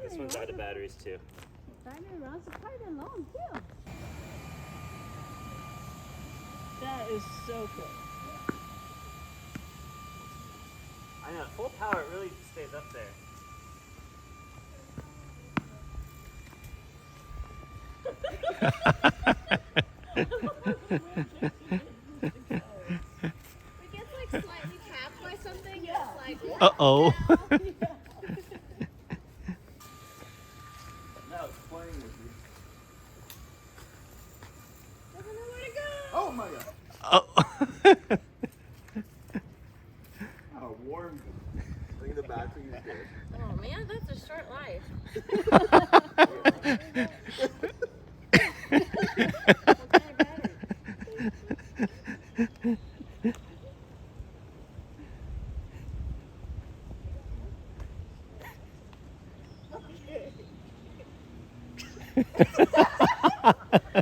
This one's out of batteries too. Battery runs quite a long too. That is so cool. I know, full power it really stays up there. It gets like slightly tapped by something. Yeah. It's like, Uh-oh. Now it's playing with you. doesn't know where to go. Oh my god. Oh. How warm. I think the battery is good. Oh man, that's a short life.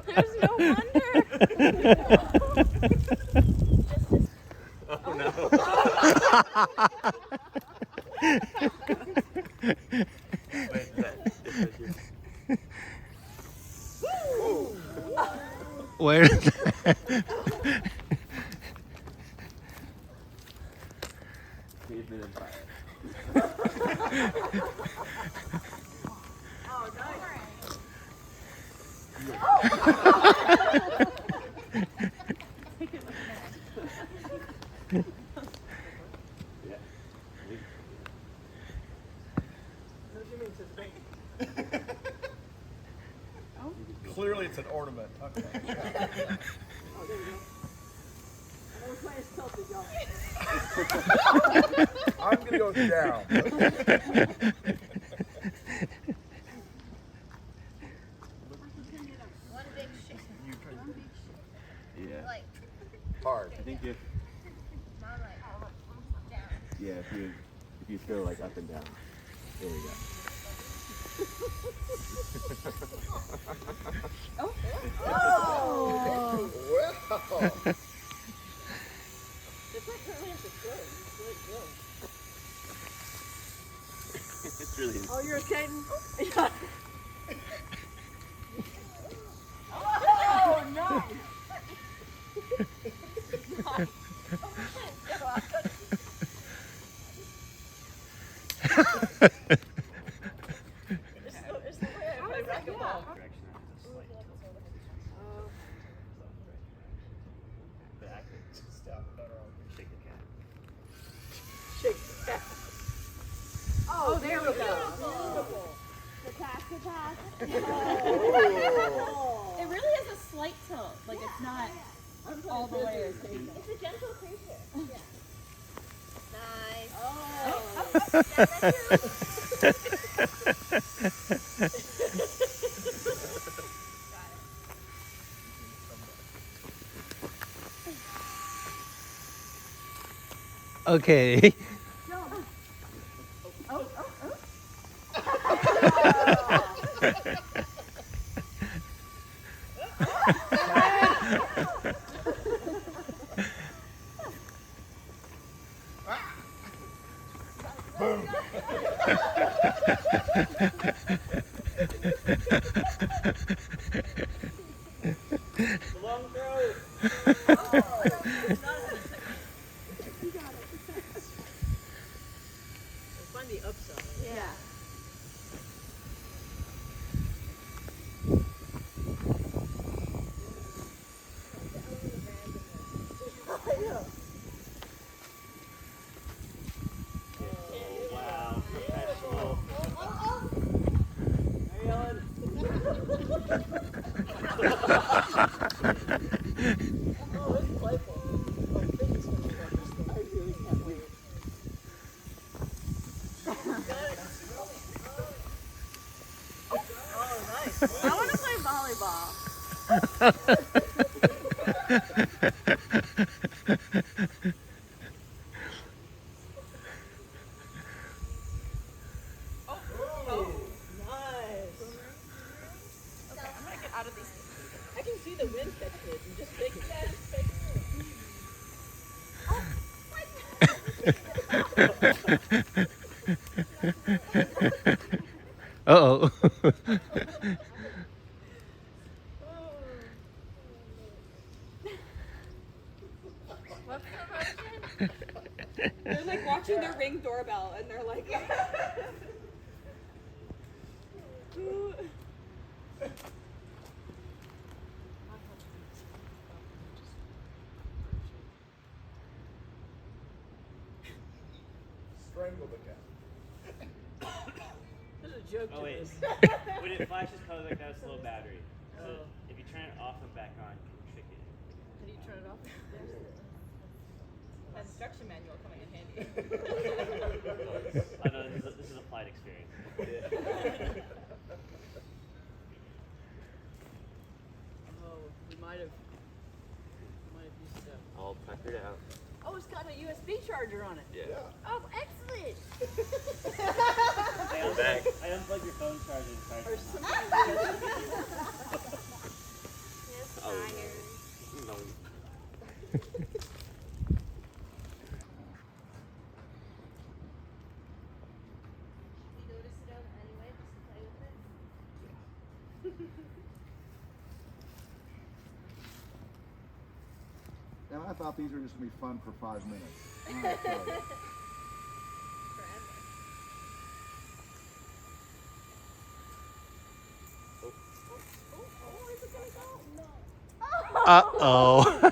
There's no wonder. Oh no. Wait, Where is that? Pavement and fire. Clearly it's an ornament. Okay. I'm gonna go down. One big shake. Yeah. Like, Hard. I think if not like down. yeah, if you throw like up and down. There we go. Wow. It's really Oh, you're skating? Oh, nice. It's the way I play racquetball. direction is a slight tilt. Back. Stop. Shake the cat. Shake the cat. Oh, there we go. Beautiful. The pass. It really is a slight tilt. Like it's not All the way is taken. It's a gentle creature. Yeah. Nice. Oh. Okay. Long throw. Find the upside. Yeah. Wow, professional. Hey, Ellen. Oh, it's playful. I think it's gonna be interesting. I really can't wait. Oh, nice. I want to play volleyball. Nice. Okay, I'm gonna get out of these. I can see the wind catch it and just take it. Uh-oh. What's the motion? They're like watching their Ring doorbell and they're like, Strangle the cat. There's a joke Oh to wait. this. When it flashes colors like that, it's a low battery. So Oh. if you turn it off and back on, you can trick it. How do you turn it off? instruction manual coming in handy. I know this is a flight experience. Oh, we might have used it up. All puckered out. Oh, it's got a USB charger on it. Yeah. Oh, excellent. I unplugged your phone charger and tried Or to something. Yes, Oh, tired. no. You go to sit down anyway, just to play with it. And I thought these were just gonna be fun for 5 minutes. Forever. Uh-oh.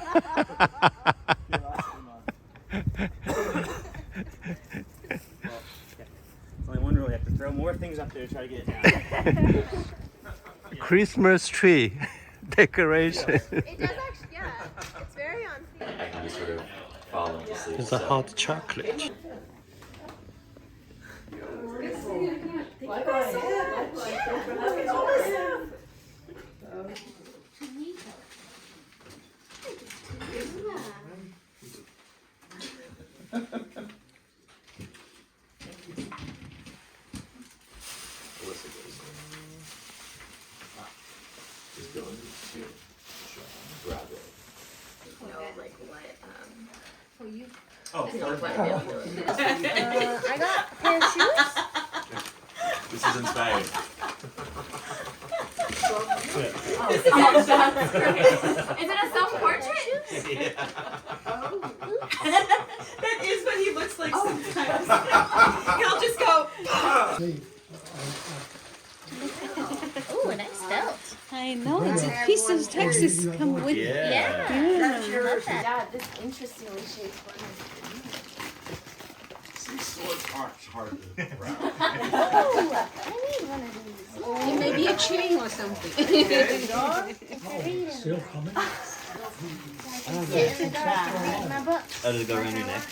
It's only one rule, you have to throw more things up there to try to get it down. Christmas tree decoration. It does actually, yeah. It's very on theme. I can just sort of fall into sleep. It's a hot chocolate. Alyssa goes. Just going to grab it. Like what? Oh, I got a pair of shoes. this is inspired. Is it a self-portrait? That is what he looks like sometimes. He'll just go. Ooh, a nice belt. I know, it's a piece of Texas come with Yeah. Yeah. Love that. Yeah, this interestingly shaped one. See, swords aren't hard to grab. Oh, I need one of these. It may be a chain or something. Still coming? Sit in the dark and read my book. Oh, does it go around your neck?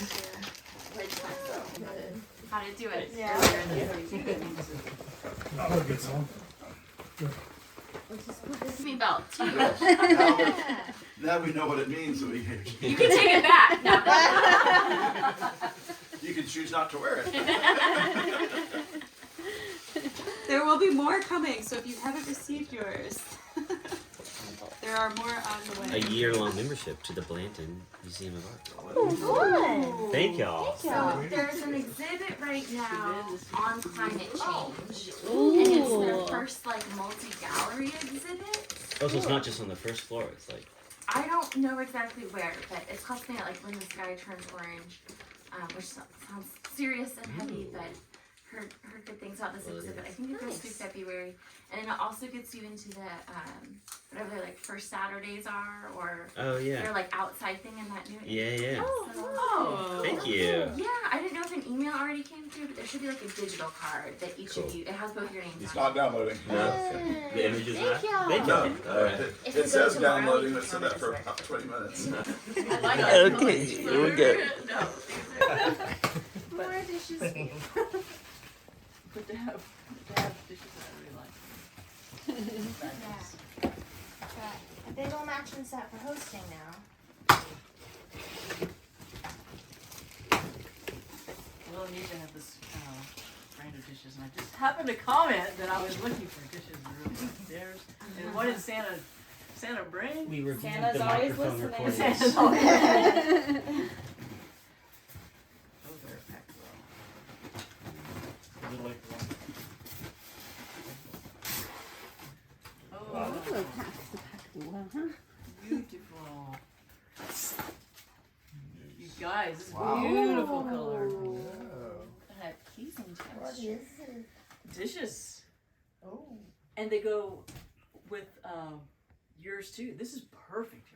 How to do it. I'll get some. This is me belt too. Now we know what it means, so we can. You can take it back. No. You can choose not to wear it. There will be more coming, so if you haven't received yours, There are more on the way. A year-long membership to the Blanton Museum of Art. Fun. Thank y'all. So there's an exhibit right now on climate change, and it's their first like multi-gallery exhibit. Oh, so it's not just on the first floor. It's like I don't know exactly where, but it's called something like When the Sky Turns Orange, which sounds serious and heavy, but heard good things about this exhibit. I think it goes through February, and it also gets you into the whatever their like first Saturdays are, or their like outside thing in that new. yeah. Oh. Thank you. Yeah, I didn't know if an email already came through, but there should be like a digital card that each of you. It has both your names. It's on not downloading. No, the images not. Thank No, you. All right. If it you go says tomorrow, downloading. you It can said that for register. about 20 minutes. I like that. Okay, here we go. No. More dishes. But to have dishes that I really like. Yeah. Got a big old matching set for hosting now. We'll need to have this brand of dishes, and I just happened to comment that I was looking for dishes in the room upstairs. And what did Santa bring? We reviewed Santa's the always microphone listening. recordings. Santa's always those are packed well. Oh, beautiful. You guys, this is beautiful color. I have keys and texture. Dishes. Oh. And they go with yours too. This is perfect,